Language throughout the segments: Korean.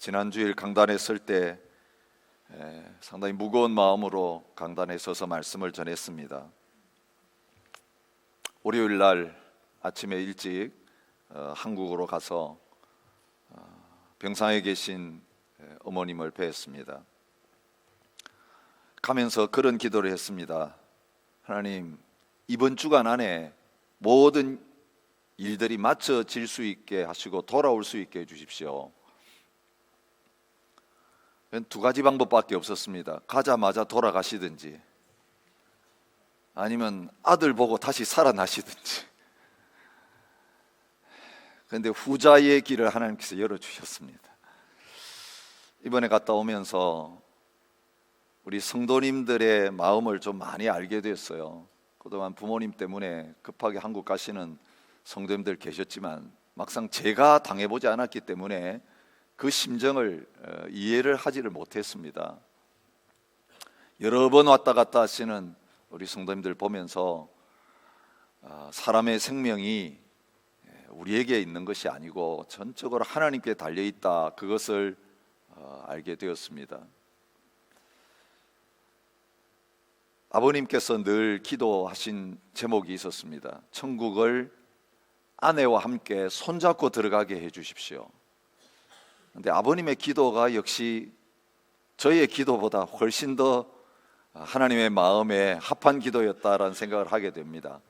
지난 주일 강단에 설 때 상당히 무거운 마음으로 강단에 서서 말씀을 전했습니다. 월요일 날 아침에 일찍 한국으로 가서 병상에 계신 어머님을 뵈었습니다. 가면서 그런 기도를 했습니다. 하나님, 이번 주간 안에 모든 일들이 맞춰질 수 있게 하시고 돌아올 수 있게 해주십시오. 두 가지 방법밖에 없었습니다. 가자마자 돌아가시든지 아니면 아들 보고 다시 살아나시든지. 그런데 후자의 길을 하나님께서 열어주셨습니다. 이번에 갔다 오면서 우리 성도님들의 마음을 좀 많이 알게 됐어요. 그동안 부모님 때문에 급하게 한국 가시는 성도님들 계셨지만 막상 제가 당해보지 않았기 때문에 그 심정을 이해를 하지를 못했습니다. 여러 번 왔다 갔다 하시는 우리 성도님들 보면서 사람의 생명이 우리에게 있는 것이 아니고 전적으로 하나님께 달려있다, 그것을 알게 되었습니다. 아버님께서 늘 기도하신 제목이 있었습니다. 천국을 아내와 함께 손잡고 들어가게 해주십시오. 그런데 아버님의 기도가 역시 저희의 기도보다 훨씬 더 하나님의 마음에 합한 기도였다라는 생각을 하게 됩니다.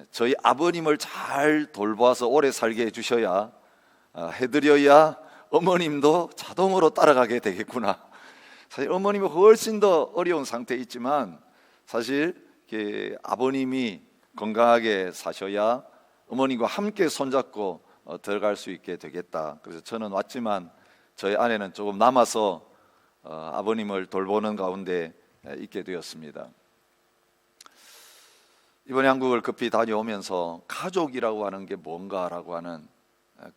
저희 아버님을 잘 돌봐서 오래 살게 해주셔야, 해드려야 어머님도 자동으로 따라가게 되겠구나. 사실 어머님이 훨씬 더 어려운 상태에 있지만 사실 아버님이 건강하게 사셔야 어머님과 함께 손잡고 들어갈 수 있게 되겠다. 그래서 저는 왔지만 저희 아내는 조금 남아서 아버님을 돌보는 가운데 있게 되었습니다. 이번에 한국을 급히 다녀오면서 가족이라고 하는 게 뭔가라고 하는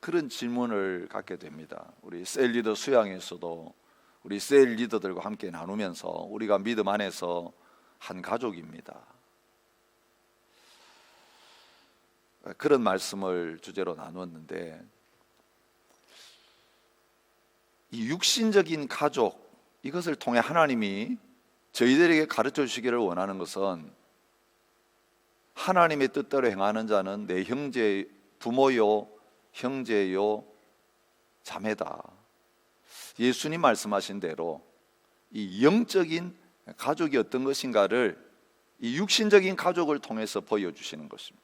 그런 질문을 갖게 됩니다. 우리 셀 리더 수양에서도 우리 셀 리더들과 함께 나누면서 우리가 믿음 안에서 한 가족입니다. 그런 말씀을 주제로 나누었는데, 이 육신적인 가족, 이것을 통해 하나님이 저희들에게 가르쳐 주시기를 원하는 것은 하나님의 뜻대로 행하는 자는 내 형제, 부모요, 형제요, 자매다. 예수님 말씀하신 대로 이 영적인 가족이 어떤 것인가를 이 육신적인 가족을 통해서 보여주시는 것입니다.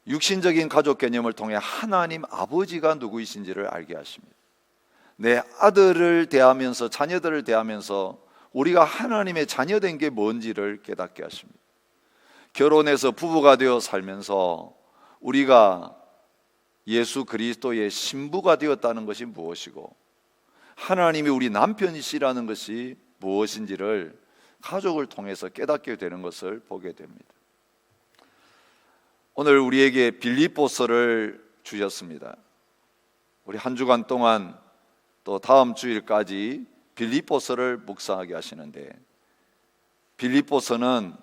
육신적인 가족 개념을 통해 하나님 아버지가 누구이신지를 알게 하십니다. 내 아들을 대하면서, 자녀들을 대하면서 우리가 하나님의 자녀된 게 뭔지를 깨닫게 하십니다. 결혼해서 부부가 되어 살면서 우리가 예수 그리스도의 신부가 되었다는 것이 무엇이고 하나님이 우리 남편이시라는 것이 무엇인지를 가족을 통해서 깨닫게 되는 것을 보게 됩니다. 오늘 우리에게 빌립보서를 주셨습니다. 우리 한 주간 동안 또 다음 주일까지 빌립보서를 묵상하게 하시는데, 빌립보서는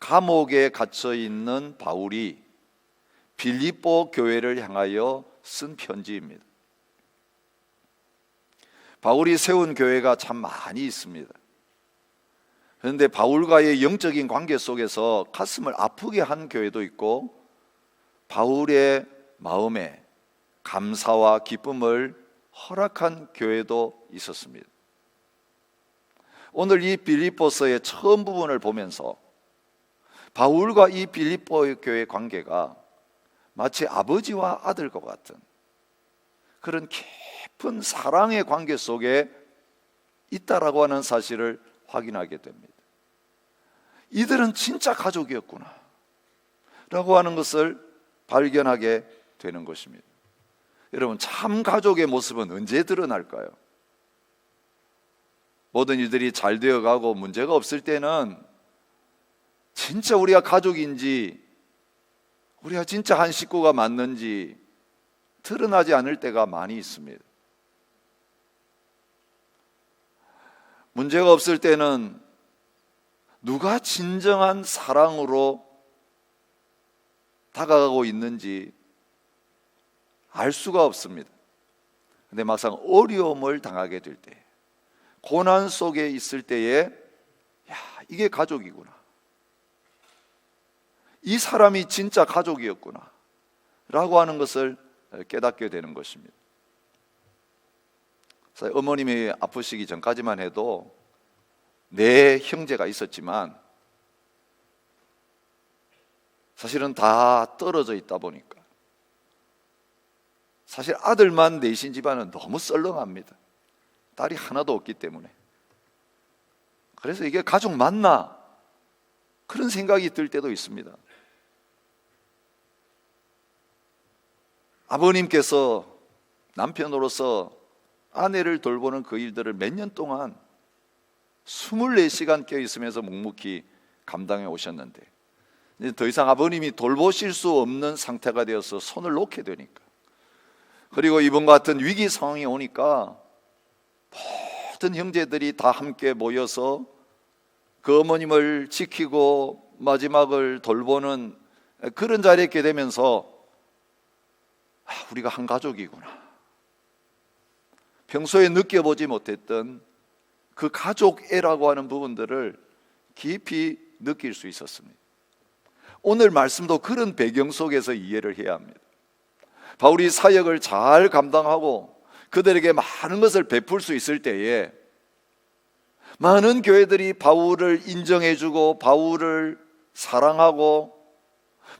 감옥에 갇혀 있는 바울이 빌립보 교회를 향하여 쓴 편지입니다. 바울이 세운 교회가 참 많이 있습니다. 그런데 바울과의 영적인 관계 속에서 가슴을 아프게 한 교회도 있고 바울의 마음에 감사와 기쁨을 허락한 교회도 있었습니다. 오늘 이 빌립보서의 처음 부분을 보면서 바울과 이 빌립보 교회의 관계가 마치 아버지와 아들과 같은 그런 깊은 사랑의 관계 속에 있다라고 하는 사실을 확인하게 됩니다. 이들은 진짜 가족이었구나 라고 하는 것을 발견하게 되는 것입니다. 여러분, 참 가족의 모습은 언제 드러날까요? 모든 일들이 잘 되어가고 문제가 없을 때는 진짜 우리가 가족인지, 우리가 진짜 한 식구가 맞는지 드러나지 않을 때가 많이 있습니다. 문제가 없을 때는 누가 진정한 사랑으로 다가가고 있는지 알 수가 없습니다. 근데 막상 어려움을 당하게 될 때, 고난 속에 있을 때에 야, 이게 가족이구나, 이 사람이 진짜 가족이었구나 라고 하는 것을 깨닫게 되는 것입니다. 어머님이 아프시기 전까지만 해도 내 형제가 있었지만 사실은 다 떨어져 있다 보니까 사실 아들만 내신 집안은 너무 썰렁합니다. 딸이 하나도 없기 때문에. 그래서 이게 가족 맞나? 그런 생각이 들 때도 있습니다. 아버님께서 남편으로서 아내를 돌보는 그 일들을 몇 년 동안 24시간 껴있으면서 묵묵히 감당해 오셨는데, 이제 더 이상 아버님이 돌보실 수 없는 상태가 되어서 손을 놓게 되니까, 그리고 이번과 같은 위기 상황이 오니까 모든 형제들이 다 함께 모여서 그 어머님을 지키고 마지막을 돌보는 그런 자리에 있게 되면서 우리가 한 가족이구나, 평소에 느껴보지 못했던 그 가족애라고 하는 부분들을 깊이 느낄 수 있었습니다. 오늘 말씀도 그런 배경 속에서 이해를 해야 합니다. 바울이 사역을 잘 감당하고 그들에게 많은 것을 베풀 수 있을 때에 많은 교회들이 바울을 인정해주고 바울을 사랑하고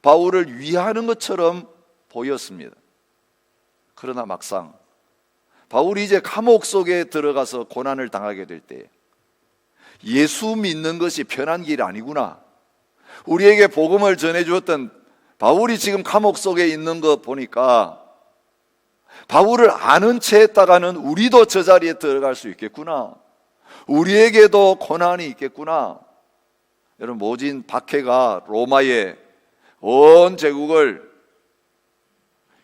바울을 위하는 것처럼 보였습니다. 그러나 막상 바울이 이제 감옥 속에 들어가서 고난을 당하게 될 때 예수 믿는 것이 편한 길이 아니구나, 우리에게 복음을 전해주었던 바울이 지금 감옥 속에 있는 거 보니까 바울을 아는 채 했다가는 우리도 저 자리에 들어갈 수 있겠구나, 우리에게도 고난이 있겠구나. 여러분, 모진 박해가 로마의 온 제국을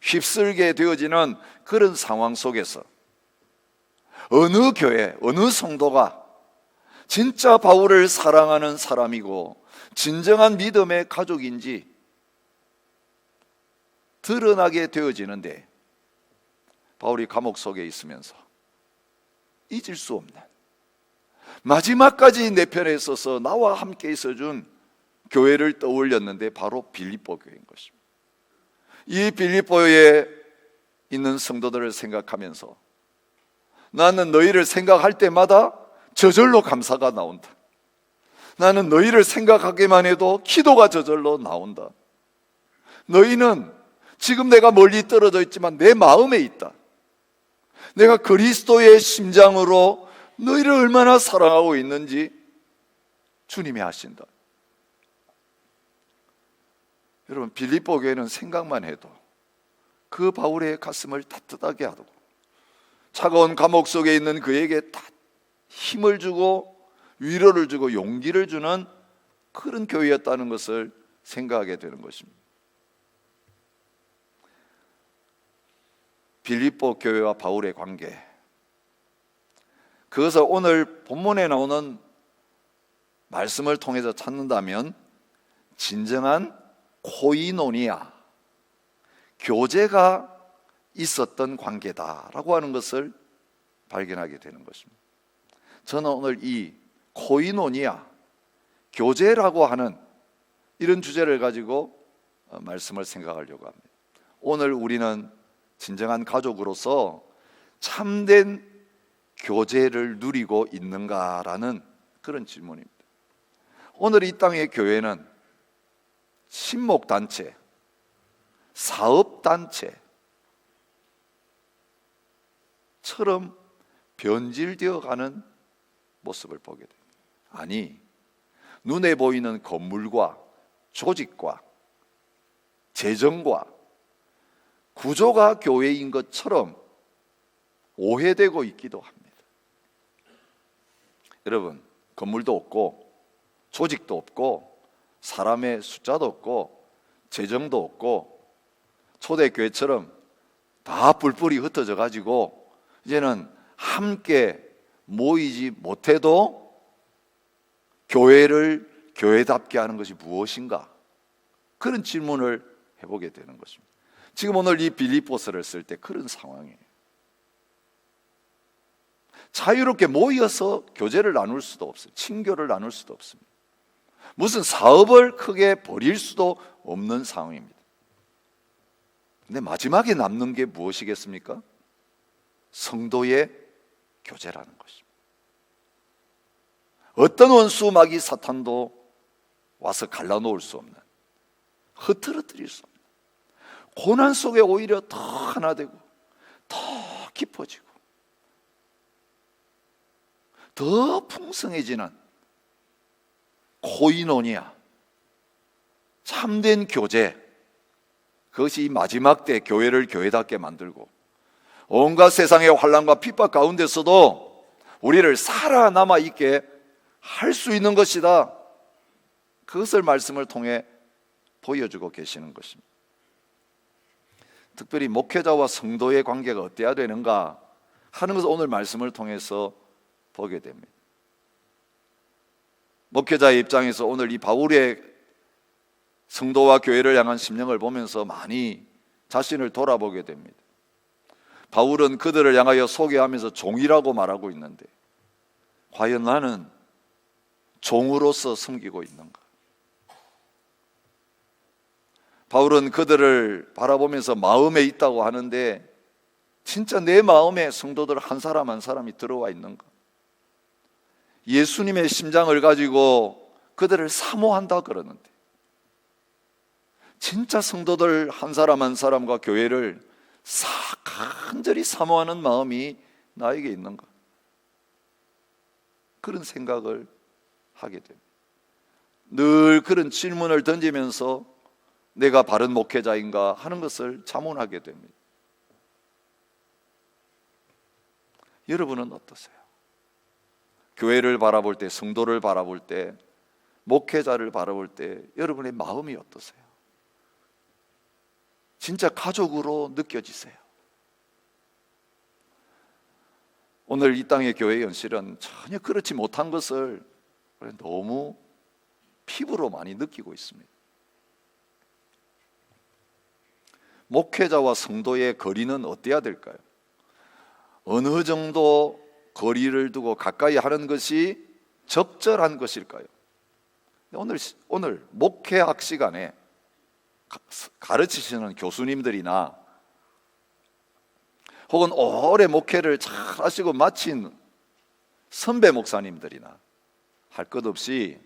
휩쓸게 되어지는 그런 상황 속에서 어느 교회, 어느 성도가 진짜 바울을 사랑하는 사람이고 진정한 믿음의 가족인지 드러나게 되어지는데, 바울이 감옥 속에 있으면서 잊을 수 없는, 마지막까지 내 편에 있어서 나와 함께 있어준 교회를 떠올렸는데 바로 빌립보 교회인 것입니다. 이 빌립보에 있는 성도들을 생각하면서 나는 너희를 생각할 때마다 저절로 감사가 나온다, 나는 너희를 생각하기만 해도 기도가 저절로 나온다, 너희는 지금 내가 멀리 떨어져 있지만 내 마음에 있다, 내가 그리스도의 심장으로 너희를 얼마나 사랑하고 있는지 주님이 아신다. 여러분, 빌립보 교회는 생각만 해도 그 바울의 가슴을 따뜻하게 하고 차가운 감옥 속에 있는 그에게 다 힘을 주고 위로를 주고 용기를 주는 그런 교회였다는 것을 생각하게 되는 것입니다. 빌립보 교회와 바울의 관계, 그것을 오늘 본문에 나오는 말씀을 통해서 찾는다면 진정한 코이노니아, 교제가 있었던 관계다라고 하는 것을 발견하게 되는 것입니다. 저는 오늘 이 코이노니아, 교제라고 하는 이런 주제를 가지고 말씀을 생각하려고 합니다. 오늘 우리는 진정한 가족으로서 참된 교제를 누리고 있는가라는 그런 질문입니다. 오늘 이 땅의 교회는 친목단체, 사업단체처럼 변질되어 가는 모습을 보게 됩니다. 아니, 눈에 보이는 건물과 조직과 재정과 구조가 교회인 것처럼 오해되고 있기도 합니다. 여러분, 건물도 없고 조직도 없고 사람의 숫자도 없고 재정도 없고 초대교회처럼 다 뿔뿔이 흩어져 가지고 이제는 함께 모이지 못해도 교회를 교회답게 하는 것이 무엇인가? 그런 질문을 해보게 되는 것입니다. 지금 오늘 이 빌립보서를 쓸 때 그런 상황이에요. 자유롭게 모여서 교제를 나눌 수도 없어요. 친교를 나눌 수도 없습니다. 무슨 사업을 크게 벌일 수도 없는 상황입니다. 근데 마지막에 남는 게 무엇이겠습니까? 성도의 교제라는 것입니다. 어떤 원수 마귀 사탄도 와서 갈라놓을 수 없는, 흐트러뜨릴 수 없는, 고난 속에 오히려 더 하나 되고 더 깊어지고 더 풍성해지는 코이노니아, 참된 교제, 그것이 이 마지막 때 교회를 교회답게 만들고 온갖 세상의 환난과 핍박 가운데서도 우리를 살아남아 있게 할 수 있는 것이다. 그것을 말씀을 통해 보여주고 계시는 것입니다. 특별히 목회자와 성도의 관계가 어때야 되는가 하는 것을 오늘 말씀을 통해서 보게 됩니다. 목회자의 입장에서 오늘 이 바울의 성도와 교회를 향한 심령을 보면서 많이 자신을 돌아보게 됩니다. 바울은 그들을 향하여 소개하면서 종이라고 말하고 있는데 과연 나는 종으로서 섬기고 있는가? 바울은 그들을 바라보면서 마음에 있다고 하는데 진짜 내 마음에 성도들 한 사람 한 사람이 들어와 있는가? 예수님의 심장을 가지고 그들을 사모한다 그러는데 진짜 성도들 한 사람 한 사람과 교회를 간절히 사모하는 마음이 나에게 있는가? 그런 생각을 하게 됩니다. 늘 그런 질문을 던지면서 내가 바른 목회자인가 하는 것을 자문하게 됩니다. 여러분은 어떠세요? 교회를 바라볼 때, 성도를 바라볼 때, 목회자를 바라볼 때 여러분의 마음이 어떠세요? 진짜 가족으로 느껴지세요? 오늘 이 땅의 교회 현실은 전혀 그렇지 못한 것을 너무 피부로 많이 느끼고 있습니다. 목회자와 성도의 거리는 어때야 될까요? 어느 정도 거리를 두고 가까이 하는 것이 적절한 것일까요? 오늘 목회학 시간에 가르치시는 교수님들이나 혹은 오래 목회를 잘 하시고 마친 선배 목사님들이나 할 것 없이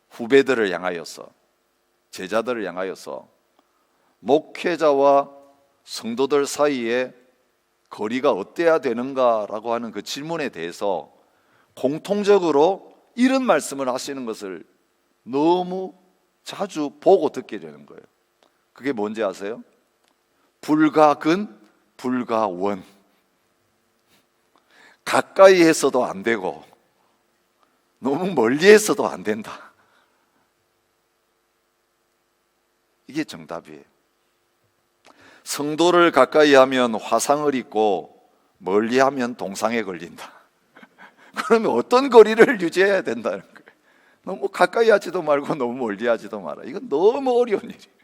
후배들을 향하여서, 제자들을 향하여서 목회자와 성도들 사이에 거리가 어때야 되는가라고 하는 그 질문에 대해서 공통적으로 이런 말씀을 하시는 것을 너무 자주 보고 듣게 되는 거예요. 그게 뭔지 아세요? 불가근, 불가원. 가까이 해서도 안 되고 너무 멀리 해서도 안 된다. 이게 정답이에요. 성도를 가까이 하면 화상을 입고 멀리 하면 동상에 걸린다. 그러면 어떤 거리를 유지해야 된다는 거예요. 너무 가까이 하지도 말고 너무 멀리 하지도 마라. 이건 너무 어려운 일이에요.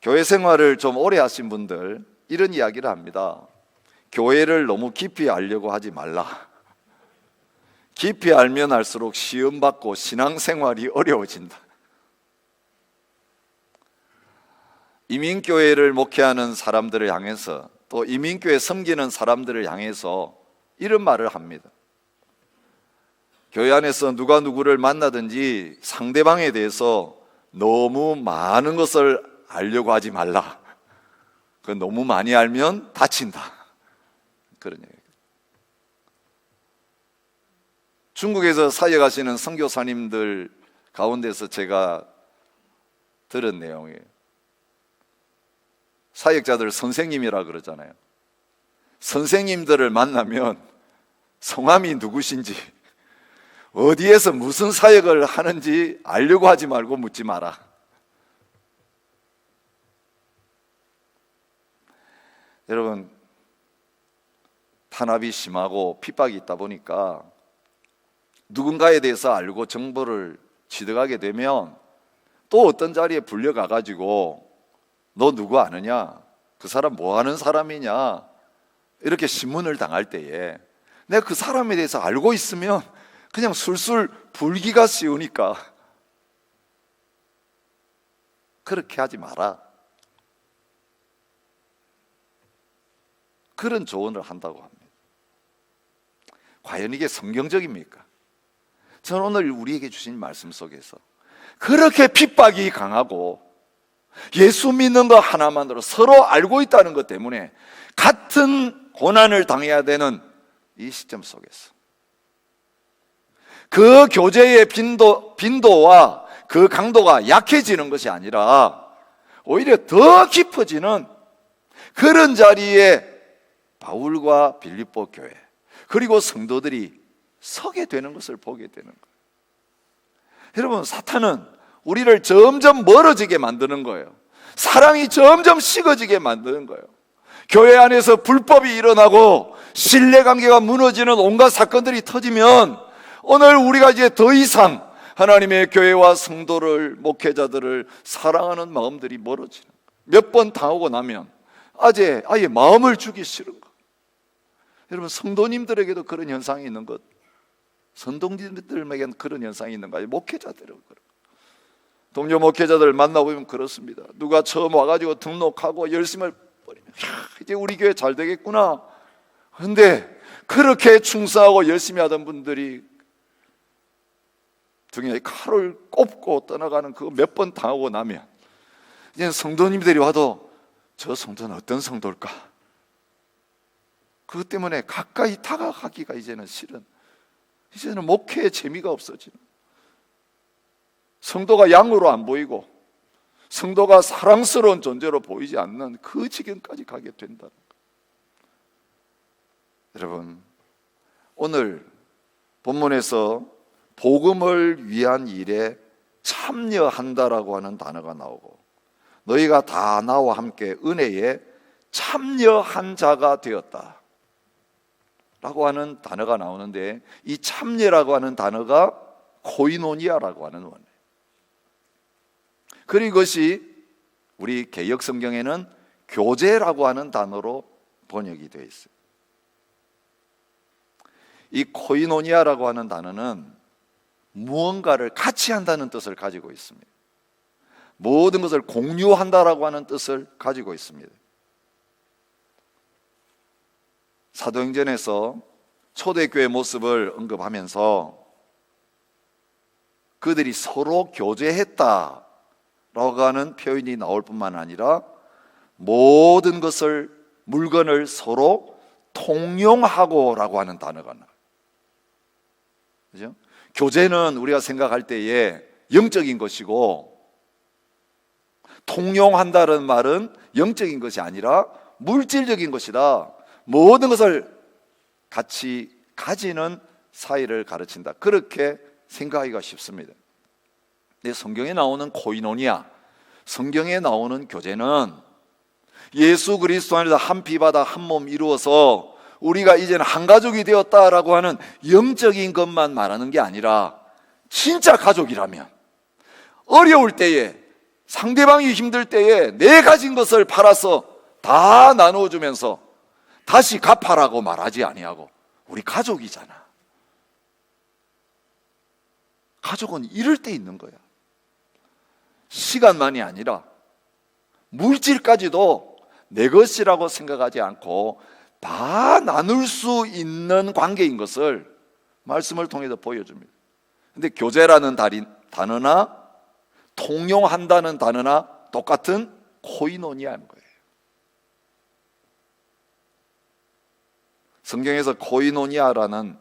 교회 생활을 좀 오래 하신 분들 이런 이야기를 합니다. 교회를 너무 깊이 알려고 하지 말라. 깊이 알면 알수록 시험 받고 신앙생활이 어려워진다. 이민교회를 목회하는 사람들을 향해서 또 이민교회 섬기는 사람들을 향해서 이런 말을 합니다. 교회 안에서 누가 누구를 만나든지 상대방에 대해서 너무 많은 것을 알려고 하지 말라. 그 너무 많이 알면 다친다. 그런 얘기예요. 중국에서 사역하시는 선교사님들 가운데서 제가 들은 내용이에요. 사역자들 선생님이라 그러잖아요. 선생님들을 만나면 성함이 누구신지, 어디에서 무슨 사역을 하는지 알려고 하지 말고 묻지 마라. 여러분, 탄압이 심하고 핍박이 있다 보니까 누군가에 대해서 알고 정보를 취득하게 되면 또 어떤 자리에 불려가가지고 너 누구 아느냐? 그 사람 뭐 하는 사람이냐 이렇게 신문을 당할 때에 내가 그 사람에 대해서 알고 있으면 그냥 술술 불기가 씌우니까 그렇게 하지 마라, 그런 조언을 한다고 합니다. 과연 이게 성경적입니까? 저는 오늘 우리에게 주신 말씀 속에서 그렇게 핍박이 강하고 예수 믿는 것 하나만으로 서로 알고 있다는 것 때문에 같은 고난을 당해야 되는 이 시점 속에서 그 교제의 빈도와 그 강도가 약해지는 것이 아니라 오히려 더 깊어지는 그런 자리에 바울과 빌립보 교회 그리고 성도들이 서게 되는 것을 보게 되는 거예요. 여러분, 사탄은 우리를 점점 멀어지게 만드는 거예요. 사랑이 점점 식어지게 만드는 거예요. 교회 안에서 불법이 일어나고 신뢰관계가 무너지는 온갖 사건들이 터지면 오늘 우리가 이제 더 이상 하나님의 교회와 성도를, 목회자들을 사랑하는 마음들이 멀어지는 거예요. 몇 번 당하고 나면 아예 마음을 주기 싫은 거예요. 여러분, 성도님들에게도 그런 현상이 있는 것, 성도님들에게는 그런 현상이 있는 거예요. 목회자들은 그래요. 동료 목회자들 만나보면 그렇습니다. 누가 처음 와가지고 등록하고 열심을 버리면 이제 우리 교회 잘 되겠구나. 그런데 그렇게 충성하고 열심히 하던 분들이 등에 칼을 꼽고 떠나가는 그거 몇 번 당하고 나면 이제 성도님들이 와도 저 성도는 어떤 성도일까? 그것 때문에 가까이 다가가기가 이제는 싫은, 이제는 목회에 재미가 없어지는, 성도가 양으로 안 보이고 성도가 사랑스러운 존재로 보이지 않는 그 지경까지 가게 된다는 거예요. 여러분, 오늘 본문에서 복음을 위한 일에 참여한다라고 하는 단어가 나오고 너희가 다 나와 함께 은혜에 참여한 자가 되었다 라고 하는 단어가 나오는데, 이 참여라고 하는 단어가 코이노니아라고 하는 원어예요. 그리고 이것이 우리 개역 성경에는 교제라고 하는 단어로 번역이 되어 있어요. 이 코이노니아라고 하는 단어는 무언가를 같이 한다는 뜻을 가지고 있습니다. 모든 것을 공유한다라고 하는 뜻을 가지고 있습니다. 사도행전에서 초대교회 모습을 언급하면서 그들이 서로 교제했다라고 하는 표현이 나올 뿐만 아니라 모든 것을, 물건을 서로 통용하고라고 하는 단어가 나와요. 그죠? 교제는 우리가 생각할 때에 영적인 것이고, 통용한다는 말은 영적인 것이 아니라 물질적인 것이다. 모든 것을 같이 가지는 사이를 가르친다. 그렇게 생각하기가 쉽습니다. 근데 성경에 나오는 코이노니아, 성경에 나오는 교제는 예수 그리스도 안에서 한 피바다 한 몸 이루어서 우리가 이제는 한 가족이 되었다라고 하는 영적인 것만 말하는 게 아니라, 진짜 가족이라면 어려울 때에, 상대방이 힘들 때에 내 가진 것을 팔아서 다 나누어주면서 다시 갚아라고 말하지 아니하고, 우리 가족이잖아. 가족은 이럴 때 있는 거야. 시간만이 아니라 물질까지도 내 것이라고 생각하지 않고 다 나눌 수 있는 관계인 것을 말씀을 통해서 보여줍니다. 근데 교제라는 단어나 통용한다는 단어나 똑같은 코이노니아인 거예요. 성경에서 코이노니아라는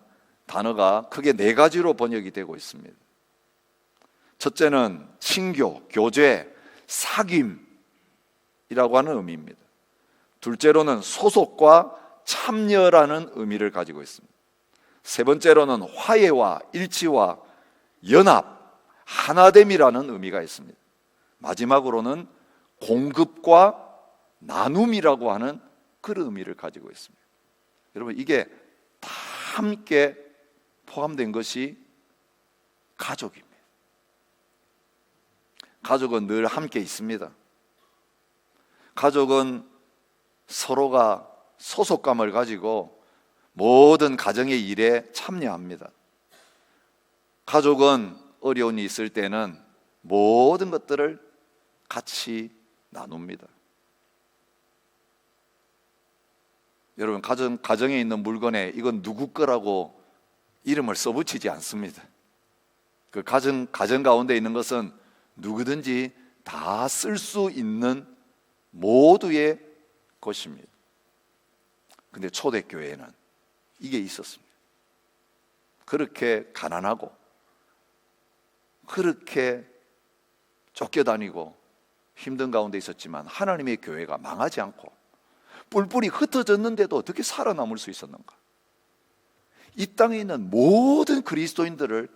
단어가 크게 네 가지로 번역이 되고 있습니다. 첫째는 친교, 교제, 사귐이라고 하는 의미입니다. 둘째로는 소속과 참여라는 의미를 가지고 있습니다. 세 번째로는 화해와 일치와 연합, 하나됨이라는 의미가 있습니다. 마지막으로는 공급과 나눔이라고 하는 그런 의미를 가지고 있습니다. 여러분, 이게 다 함께 포함된 것이 가족입니다. 가족은 늘 함께 있습니다. 가족은 서로가 소속감을 가지고 모든 가정의 일에 참여합니다. 가족은 어려움이 있을 때는 모든 것들을 같이 나눕니다. 여러분, 가정에 있는 물건에 이건 누구 거라고 이름을 써붙이지 않습니다. 그 가정 가운데 있는 것은 누구든지 다 쓸 수 있는 모두의 것입니다. 근데 초대교회에는 이게 있었습니다. 그렇게 가난하고 그렇게 쫓겨다니고 힘든 가운데 있었지만 하나님의 교회가 망하지 않고 뿔뿔이 흩어졌는데도 어떻게 살아남을 수 있었는가? 이 땅에 있는 모든 그리스도인들을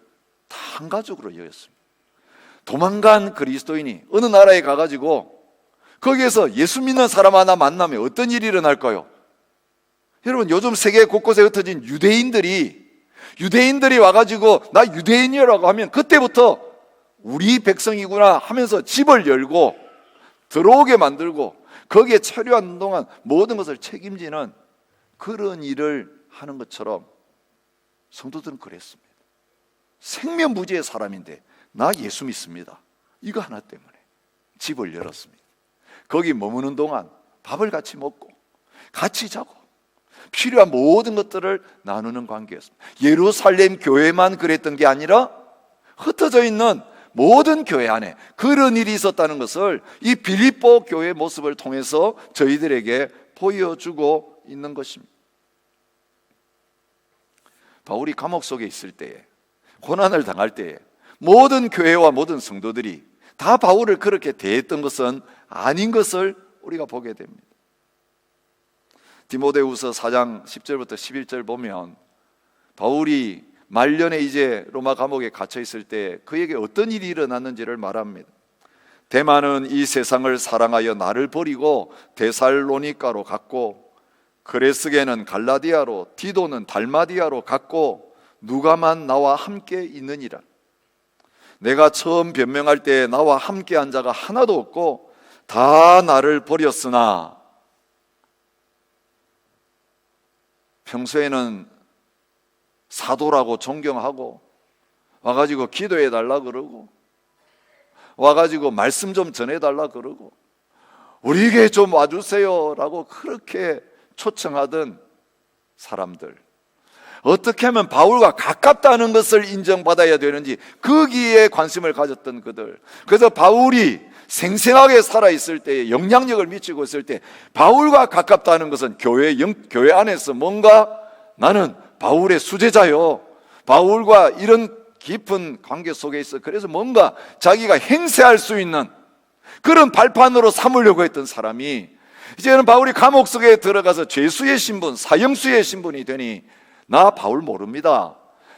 다 한 가족으로 여겼습니다. 도망간 그리스도인이 어느 나라에 가가지고 거기에서 예수 믿는 사람 하나 만나면 어떤 일이 일어날까요? 여러분, 요즘 세계 곳곳에 흩어진 유대인들이 와가지고 나 유대인이라고 하면 그때부터 우리 백성이구나 하면서 집을 열고 들어오게 만들고 거기에 체류하는 동안 모든 것을 책임지는 그런 일을 하는 것처럼 성도들은 그랬습니다. 생면부지의 사람인데 나 예수 믿습니다, 이거 하나 때문에 집을 열었습니다. 거기 머무는 동안 밥을 같이 먹고 같이 자고 필요한 모든 것들을 나누는 관계였습니다. 예루살렘 교회만 그랬던 게 아니라 흩어져 있는 모든 교회 안에 그런 일이 있었다는 것을 이 빌립보 교회의 모습을 통해서 저희들에게 보여주고 있는 것입니다. 바울이 감옥 속에 있을 때에, 고난을 당할 때에 모든 교회와 모든 성도들이 다 바울을 그렇게 대했던 것은 아닌 것을 우리가 보게 됩니다. 디모데후서 4장 10절부터 11절 보면 바울이 말년에 이제 로마 감옥에 갇혀 있을 때 그에게 어떤 일이 일어났는지를 말합니다. 데마는 이 세상을 사랑하여 나를 버리고 데살로니가로 갔고, 그레스게는 갈라디아로, 디도는 달마디아로 갔고, 누가만 나와 함께 있느니라. 내가 처음 변명할 때 나와 함께 한 자가 하나도 없고 다 나를 버렸으나, 평소에는 사도라고 존경하고 와가지고 기도해 달라 그러고 와가지고 말씀 좀 전해달라 그러고 우리에게 좀 와주세요 라고 그렇게 초청하던 사람들, 어떻게 하면 바울과 가깝다는 것을 인정받아야 되는지 거기에 관심을 가졌던 그들. 그래서 바울이 생생하게 살아있을 때, 영향력을 미치고 있을 때 바울과 가깝다는 것은 교회 안에서 뭔가 나는 바울의 수제자요, 바울과 이런 깊은 관계 속에 있어, 그래서 뭔가 자기가 행세할 수 있는 그런 발판으로 삼으려고 했던 사람이 이제는 바울이 감옥 속에 들어가서 죄수의 신분, 사형수의 신분이 되니 나 바울 모릅니다,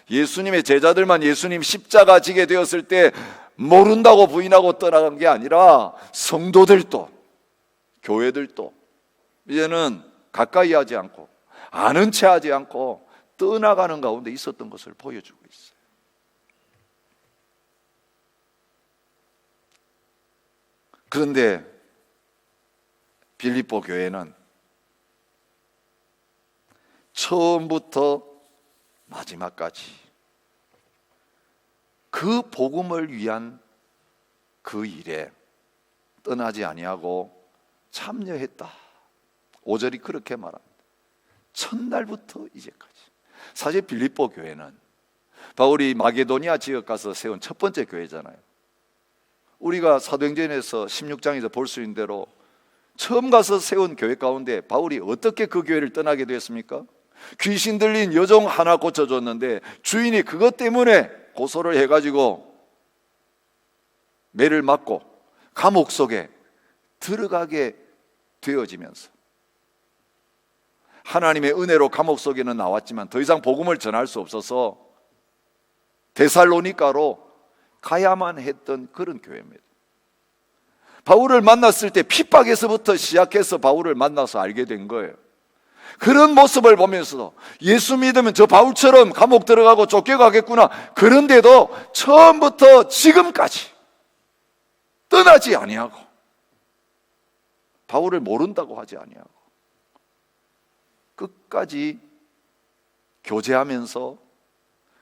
예수님의 제자들만 예수님 십자가 지게 되었을 때 모른다고 부인하고 떠나간 게 아니라 성도들도 교회들도 이제는 가까이 하지 않고 아는 체 하지 않고 떠나가는 가운데 있었던 것을 보여주고 있어요. 그런데 빌립보 교회는 처음부터 마지막까지 그 복음을 위한 그 일에 떠나지 아니하고 참여했다. 5절이 그렇게 말합니다. 첫날부터 이제까지. 사실 빌립보 교회는 바울이 마게도니아 지역 가서 세운 첫 번째 교회잖아요. 우리가 사도행전에서 16장에서 볼 수 있는 대로 처음 가서 세운 교회 가운데 바울이 어떻게 그 교회를 떠나게 되었습니까? 귀신 들린 여종 하나 고쳐줬는데 주인이 그것 때문에 고소를 해가지고 매를 맞고 감옥 속에 들어가게 되어지면서 하나님의 은혜로 감옥 속에는 나왔지만 더 이상 복음을 전할 수 없어서 데살로니가로 가야만 했던 그런 교회입니다. 바울을 만났을 때 핍박에서부터 시작해서 바울을 만나서 알게 된 거예요. 그런 모습을 보면서 예수 믿으면 저 바울처럼 감옥 들어가고 쫓겨가겠구나. 그런데도 처음부터 지금까지 떠나지 아니하고 바울을 모른다고 하지 아니하고 끝까지 교제하면서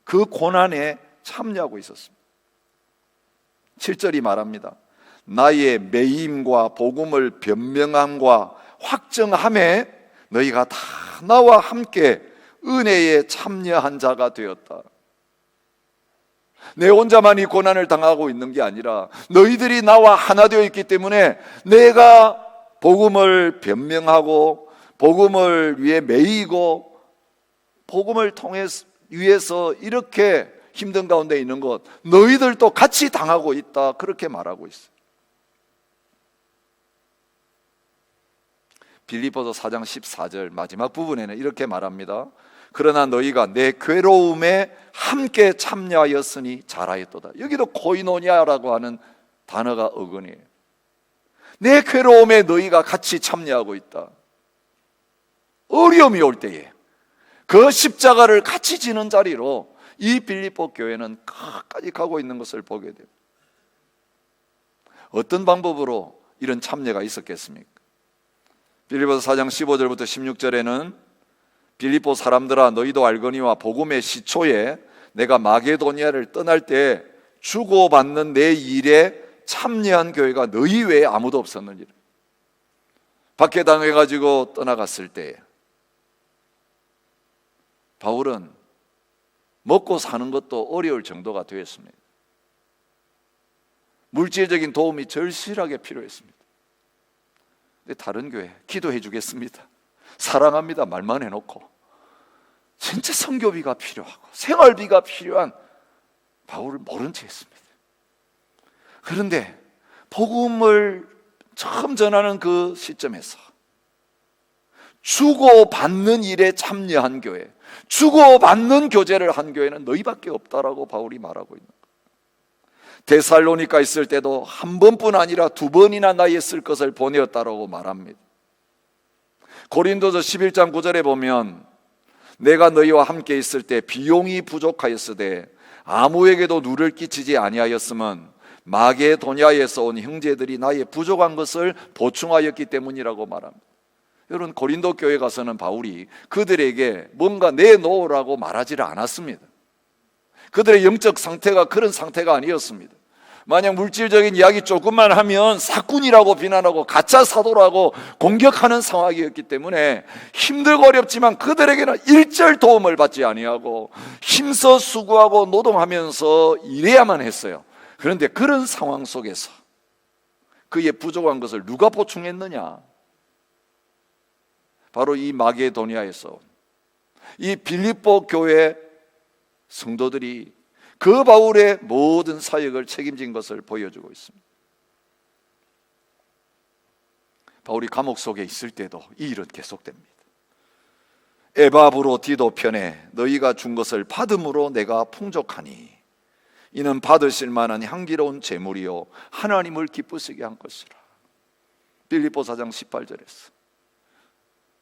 그 고난에 참여하고 있었습니다. 7절이 말합니다. 나의 매임과 복음을 변명함과 확정함에 너희가 다 나와 함께 은혜에 참여한 자가 되었다. 내 혼자만이 고난을 당하고 있는 게 아니라 너희들이 나와 하나 되어 있기 때문에 내가 복음을 변명하고 복음을 위해 매이고 복음을 위해서 이렇게 힘든 가운데 있는 것 너희들도 같이 당하고 있다. 그렇게 말하고 있어요. 빌립보서 4장 14절 마지막 부분에는 이렇게 말합니다. 그러나 너희가 내 괴로움에 함께 참여하였으니 잘하였도다. 여기도 코이노니아라고 하는 단어가 어근이에요. 내 괴로움에 너희가 같이 참여하고 있다. 어려움이 올 때에 그 십자가를 같이 지는 자리로 이 빌립보 교회는 끝까지 가고 있는 것을 보게 됩니다. 어떤 방법으로 이런 참여가 있었겠습니까? 빌립보서 4장 15절부터 16절에는 빌립보 사람들아 너희도 알거니와 복음의 시초에 내가 마게도니아를 떠날 때 주고받는 내 일에 참여한 교회가 너희 외에 아무도 없었느니라. 박해당해가지고 떠나갔을 때 바울은 먹고 사는 것도 어려울 정도가 되었습니다. 물질적인 도움이 절실하게 필요했습니다. 근데 다른 교회 기도해 주겠습니다, 사랑합니다 말만 해놓고 진짜 선교비가 필요하고 생활비가 필요한 바울을 모른 채 했습니다. 그런데 복음을 처음 전하는 그 시점에서 주고받는 일에 참여한 교회, 주고받는 교제를 한 교회는 너희밖에 없다라고 바울이 말하고 있는 거예요. 데살로니가 있을 때도 한 번뿐 아니라 2번이나 나에 쓸 것을 보내었다라고 말합니다. 고린도서 11장 9절에 보면 내가 너희와 함께 있을 때 비용이 부족하였으되 아무에게도 누를 끼치지 아니하였음은 마게도냐에서 온 형제들이 나의 부족한 것을 보충하였기 때문이라고 말합니다. 여러분, 고린도 교회 가서는 바울이 그들에게 뭔가 내놓으라고 말하지를 않았습니다. 그들의 영적 상태가 그런 상태가 아니었습니다. 만약 물질적인 이야기 조금만 하면 사꾼이라고 비난하고 가짜 사도라고 공격하는 상황이었기 때문에 힘들고 어렵지만 그들에게는 일절 도움을 받지 아니하고 힘써 수고하고 노동하면서 일해야만 했어요. 그런데 그런 상황 속에서 그의 부족한 것을 누가 보충했느냐? 바로 이 마게도니아에서 이 빌립보 교회 성도들이 그 바울의 모든 사역을 책임진 것을 보여주고 있습니다. 바울이 감옥 속에 있을 때도 이 일은 계속됩니다. 에바브로디도 편에 너희가 준 것을 받음으로 내가 풍족하니 이는 받으실 만한 향기로운 제물이요 하나님을 기쁘시게 한 것이라. 빌립보 4장 18절에서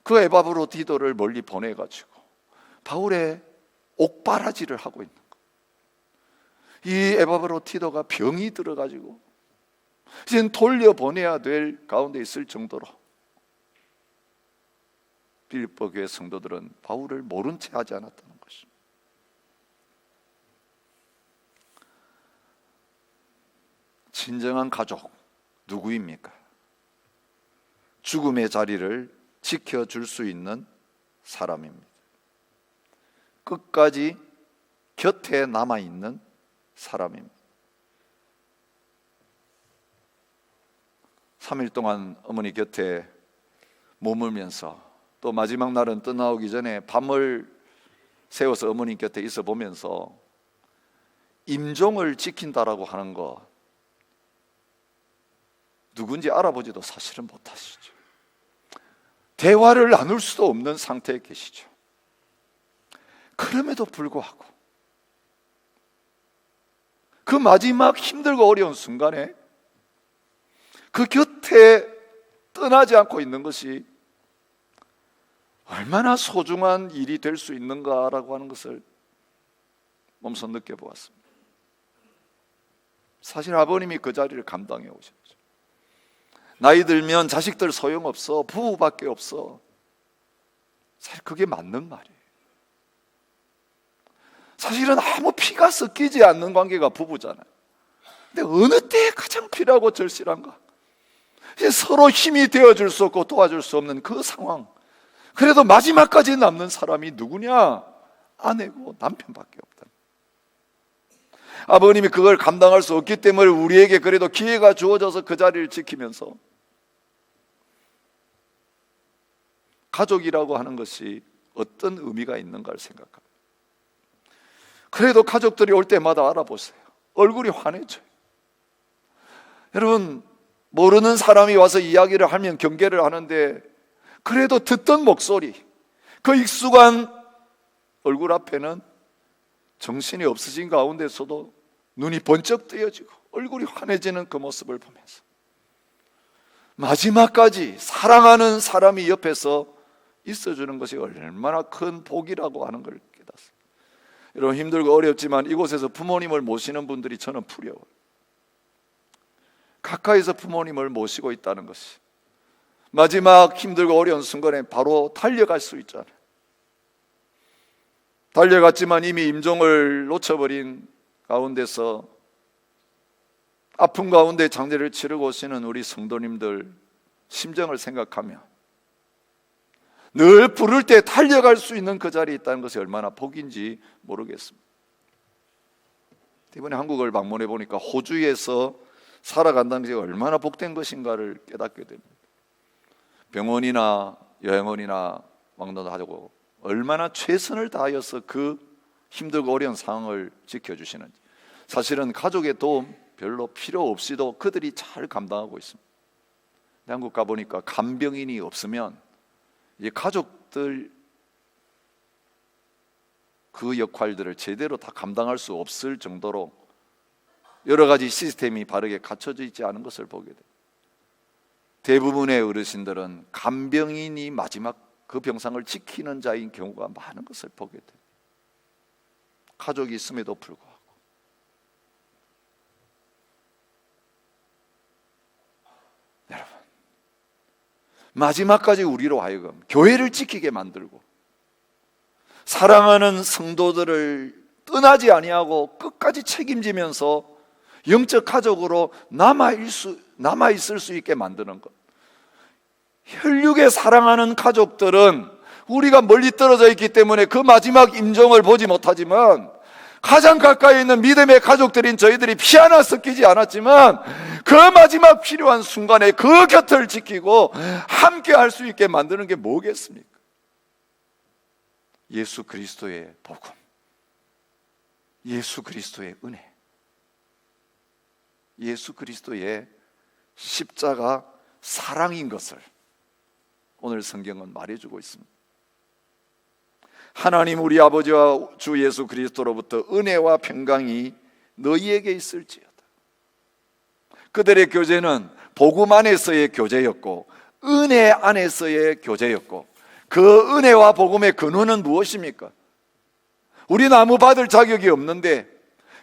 그 에바브로디도를 멀리 보내가지고 바울의 옥바라지를 하고 있는 거예요. 이 에바브로디도가 병이 들어가지고 이제는 돌려보내야 될 가운데 있을 정도로 빌립보 교회 성도들은 바울을 모른 채 하지 않았다는 것입니다. 진정한 가족 누구입니까? 죽음의 자리를 지켜줄 수 있는 사람입니다. 끝까지 곁에 남아있는 사람입니다. 3일 동안 어머니 곁에 머물면서 또 마지막 날은 떠나오기 전에 밤을 새워서 어머니 곁에 있어 보면서 임종을 지킨다라고 하는 거 누군지 알아보지도 사실은 못하시죠. 대화를 나눌 수도 없는 상태에 계시죠. 그럼에도 불구하고 그 마지막 힘들고 어려운 순간에 그 곁에 떠나지 않고 있는 것이 얼마나 소중한 일이 될 수 있는가라고 하는 것을 몸소 느껴보았습니다. 사실 아버님이 그 자리를 감당해 오셨죠. 나이 들면 자식들 소용없어, 부부밖에 없어. 사실 그게 맞는 말이에요. 사실은 아무 피가 섞이지 않는 관계가 부부잖아요. 근데 어느 때에 가장 필요하고 절실한가? 이제 서로 힘이 되어줄 수 없고 도와줄 수 없는 그 상황. 그래도 마지막까지 남는 사람이 누구냐? 아내고 남편밖에 없다. 아버님이 그걸 감당할 수 없기 때문에 우리에게 그래도 기회가 주어져서 그 자리를 지키면서 가족이라고 하는 것이 어떤 의미가 있는가를 생각합니다. 그래도 가족들이 올 때마다 알아보세요. 얼굴이 환해져요. 여러분, 모르는 사람이 와서 이야기를 하면 경계를 하는데 그래도 듣던 목소리, 그 익숙한 얼굴 앞에는 정신이 없어진 가운데서도 눈이 번쩍 뜨여지고 얼굴이 환해지는 그 모습을 보면서 마지막까지 사랑하는 사람이 옆에서 있어주는 것이 얼마나 큰 복이라고 하는 걸 깨닫습니다. 여러분, 힘들고 어렵지만 이곳에서 부모님을 모시는 분들이 저는 부러워요. 가까이서 부모님을 모시고 있다는 것이 마지막 힘들고 어려운 순간에 바로 달려갈 수 있잖아요. 달려갔지만 이미 임종을 놓쳐버린 가운데서 아픔 가운데 장례를 치르고 오시는 우리 성도님들 심정을 생각하며 늘 부를 때 달려갈 수 있는 그 자리에 있다는 것이 얼마나 복인지 모르겠습니다. 이번에 한국을 방문해 보니까 호주에서 살아간다는 것이 얼마나 복된 것인가를 깨닫게 됩니다. 병원이나 여행원이나 왕노도 하고 얼마나 최선을 다하여서 그 힘들고 어려운 상황을 지켜주시는지. 사실은 가족의 도움 별로 필요 없이도 그들이 잘 감당하고 있습니다. 한국 가보니까 간병인이 없으면 이제 가족들 그 역할들을 제대로 다 감당할 수 없을 정도로 여러 가지 시스템이 바르게 갖춰져 있지 않은 것을 보게 됩니다. 대부분의 어르신들은 간병인이 마지막 그 병상을 지키는 자인 경우가 많은 것을 보게 됩니다. 가족이 있음에도 불구하고. 여러분, 마지막까지 우리로 하여금 교회를 지키게 만들고 사랑하는 성도들을 떠나지 아니하고 끝까지 책임지면서 영적 가족으로 남아있을 수 있게 만드는 것. 혈육에 사랑하는 가족들은 우리가 멀리 떨어져 있기 때문에 그 마지막 임종을 보지 못하지만 가장 가까이 있는 믿음의 가족들인 저희들이 피 하나 섞이지 않았지만 그 마지막 필요한 순간에 그 곁을 지키고 함께 할 수 있게 만드는 게 뭐겠습니까? 예수 그리스도의 복음, 예수 그리스도의 은혜, 예수 그리스도의 십자가 사랑인 것을 오늘 성경은 말해주고 있습니다. 하나님 우리 아버지와 주 예수 그리스도로부터 은혜와 평강이 너희에게 있을지어다. 그들의 교제는 복음 안에서의 교제였고 은혜 안에서의 교제였고 그 은혜와 복음의 근원은 무엇입니까? 우리는 아무 받을 자격이 없는데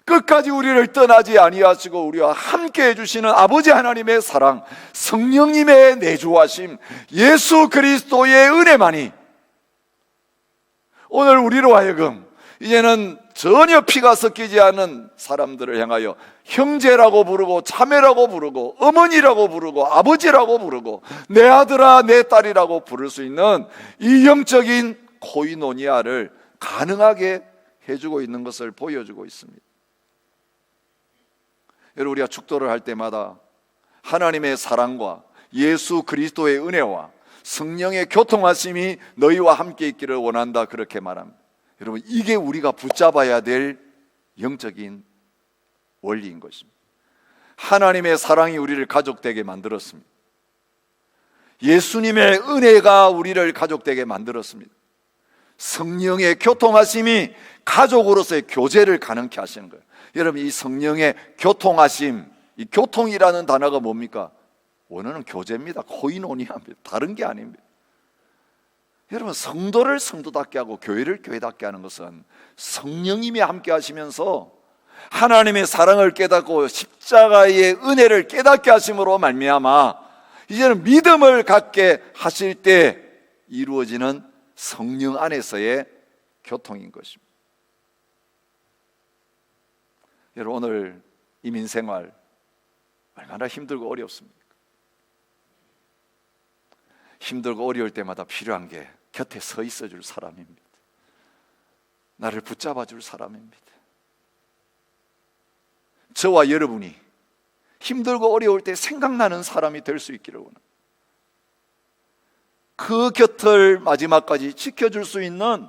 끝까지 우리를 떠나지 아니하시고 우리와 함께 해주시는 아버지 하나님의 사랑, 성령님의 내주하심, 예수 그리스도의 은혜만이 오늘 우리로 하여금 이제는 전혀 피가 섞이지 않은 사람들을 향하여 형제라고 부르고 자매라고 부르고 어머니라고 부르고 아버지라고 부르고 내 아들아 내 딸이라고 부를 수 있는 이 영적인 코이노니아를 가능하게 해주고 있는 것을 보여주고 있습니다. 여러분, 우리가 축도를 할 때마다 하나님의 사랑과 예수 그리스도의 은혜와 성령의 교통하심이 너희와 함께 있기를 원한다, 그렇게 말합니다. 여러분, 이게 우리가 붙잡아야 될 영적인 원리인 것입니다. 하나님의 사랑이 우리를 가족되게 만들었습니다. 예수님의 은혜가 우리를 가족되게 만들었습니다. 성령의 교통하심이 가족으로서의 교제를 가능케 하시는 거예요. 여러분, 이 성령의 교통하심, 이 교통이라는 단어가 뭡니까? 원어는 교제입니다. 코이노니아입니다. 다른 게 아닙니다. 여러분, 성도를 성도답게 하고 교회를 교회답게 하는 것은 성령님이 함께 하시면서 하나님의 사랑을 깨닫고 십자가의 은혜를 깨닫게 하심으로 말미암아 이제는 믿음을 갖게 하실 때 이루어지는 성령 안에서의 교통인 것입니다. 여러분, 오늘 이민생활 얼마나 힘들고 어렵습니까? 힘들고 어려울 때마다 필요한 게 곁에 서 있어 줄 사람입니다. 나를 붙잡아 줄 사람입니다. 저와 여러분이 힘들고 어려울 때 생각나는 사람이 될 수 있기를 원합니다. 그 곁을 마지막까지 지켜줄 수 있는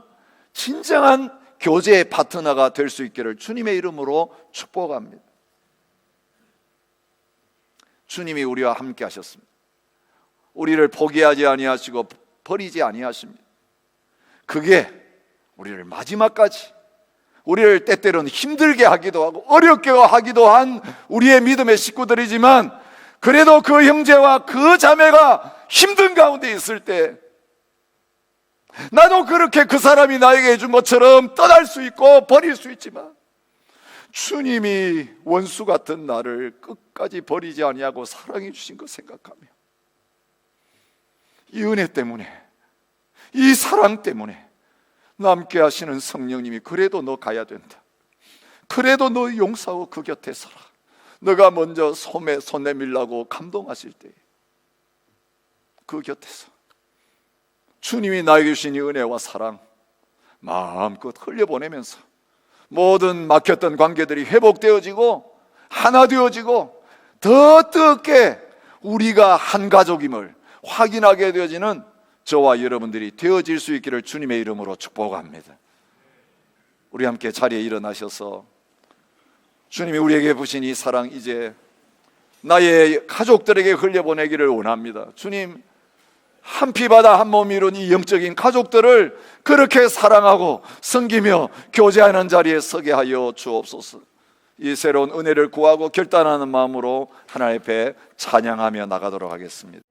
진정한 교제의 파트너가 될 수 있기를 주님의 이름으로 축복합니다. 주님이 우리와 함께 하셨습니다. 우리를 포기하지 아니하시고 버리지 아니하십니다. 그게 우리를 마지막까지, 우리를 때때로는 힘들게 하기도 하고 어렵게 하기도 한 우리의 믿음의 식구들이지만, 그래도 그 형제와 그 자매가 힘든 가운데 있을 때 나도 그렇게 그 사람이 나에게 해준 것처럼 떠날 수 있고 버릴 수 있지만, 주님이 원수 같은 나를 끝까지 버리지 아니하고 사랑해 주신 것 생각하며, 이 은혜 때문에, 이 사랑 때문에 남게 하시는 성령님이 그래도 너 가야 된다, 그래도 너 용서하고 그 곁에 서라, 너가 먼저 손에 손 내밀라고 감동하실 때 그 곁에서 주님이 나에게 주신 이 은혜와 사랑 마음껏 흘려보내면서 모든 막혔던 관계들이 회복되어지고 하나 되어지고 더 뜨겁게 우리가 한 가족임을 확인하게 되어지는 저와 여러분들이 되어질 수 있기를 주님의 이름으로 축복합니다. 우리 함께 자리에 일어나셔서 주님이 우리에게 부신 이 사랑 이제 나의 가족들에게 흘려보내기를 원합니다. 주님, 한 피바다 한 몸 이룬 이 영적인 가족들을 그렇게 사랑하고 섬기며 교제하는 자리에 서게 하여 주옵소서. 이 새로운 은혜를 구하고 결단하는 마음으로 하나님 앞에 찬양하며 나가도록 하겠습니다.